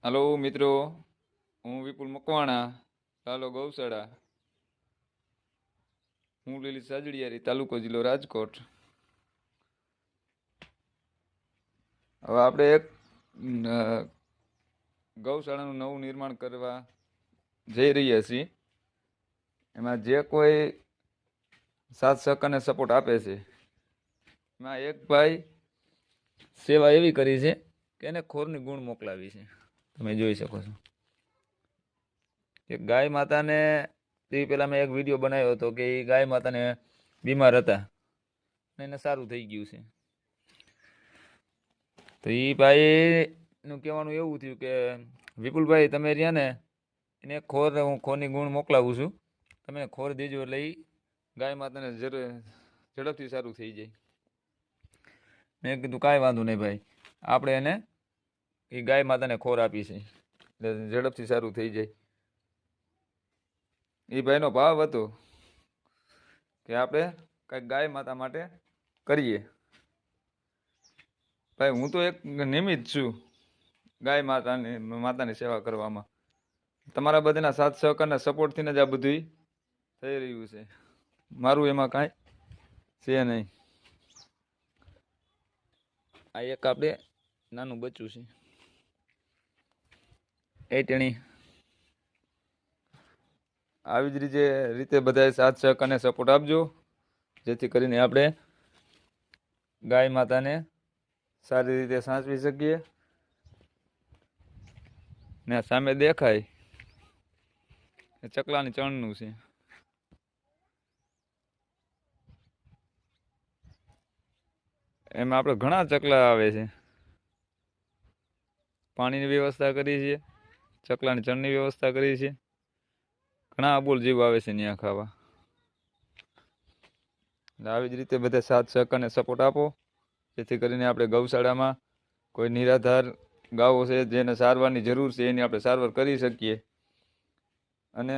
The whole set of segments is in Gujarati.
હલો મિત્રો, હું વિપુલ મકવાણા, લાલો ગૌશાળા, હું લીલી સાજડિયારી, તાલુકો જિલ્લો રાજકોટ. હવે આપણે એક ગૌશાળાનું નવું નિર્માણ કરવા જઈ રહ્યા છીએ. એમાં જે કોઈ સાથ સહકારને સપોર્ટ આપે છે, એમાં એક ભાઈ સેવા એવી કરી છે કે એને ખોરની ગુણ મોકલાવી છે. તમે જોઈ શકો છો કે ગાય માતાને તે પહેલાં મેં એક વિડીયો બનાવ્યો હતો કે એ ગાય માતાને બીમાર હતા અને એને સારું થઈ ગયું છે. તો એ ભાઈનું કહેવાનું એવું થયું કે વિપુલભાઈ તમે રહ્યા ને એને હું ખોરની ગુણ મોકલાવું છું, તમે ખોર દેજો એટલે એ ગાય માતાને ઝડપથી સારું થઈ જાય. મેં કીધું કાંઈ વાંધો નહીં ભાઈ, આપણે એને એ ગાય માતાને ખોર આપી છે એટલે ઝડપથી સારું થઈ જાય. એ ભાઈનો ભાવ હતો કે આપણે કંઈક ગાય માતા માટે કરીએ. ભાઈ હું તો એક નિમિત્ત છું ગાય માતાની સેવા કરવામાં. તમારા બધાના સાથ સહકારના સપોર્ટથી જ આ બધું થઈ રહ્યું છે. મારું એમાં કાંઈ છે નહીં. આ એક આપણે નાનું બચ્ચું છે એ ટેણી. આવી જ રીતે બધાએ સાથ સહકારને સપોર્ટ આપજો, જેથી કરીને આપણે ગાય માતાને સારી રીતે સાચવી શકીએ. ને સામે દેખાય ચકલાની ચણનું છે. એમાં આપણે ઘણા ચકલા આવે છે. પાણીની વ્યવસ્થા કરી છે, ચકલાની ચણની વ્યવસ્થા કરી છે. ઘણા અબોલ જીવ આવે છે ત્યાં ખાવા. આવી જ રીતે બધા સાથ સહકારને સપોર્ટ આપો, જેથી કરીને આપણે ગૌશાળામાં કોઈ નિરાધાર ગાયો છે જેને સારવારની જરૂર છે એની આપણે સારવાર કરી શકીએ અને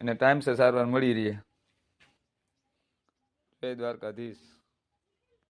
એને ટાઈમસર સારવાર મળી રહે. જય દ્વારકાધીશ.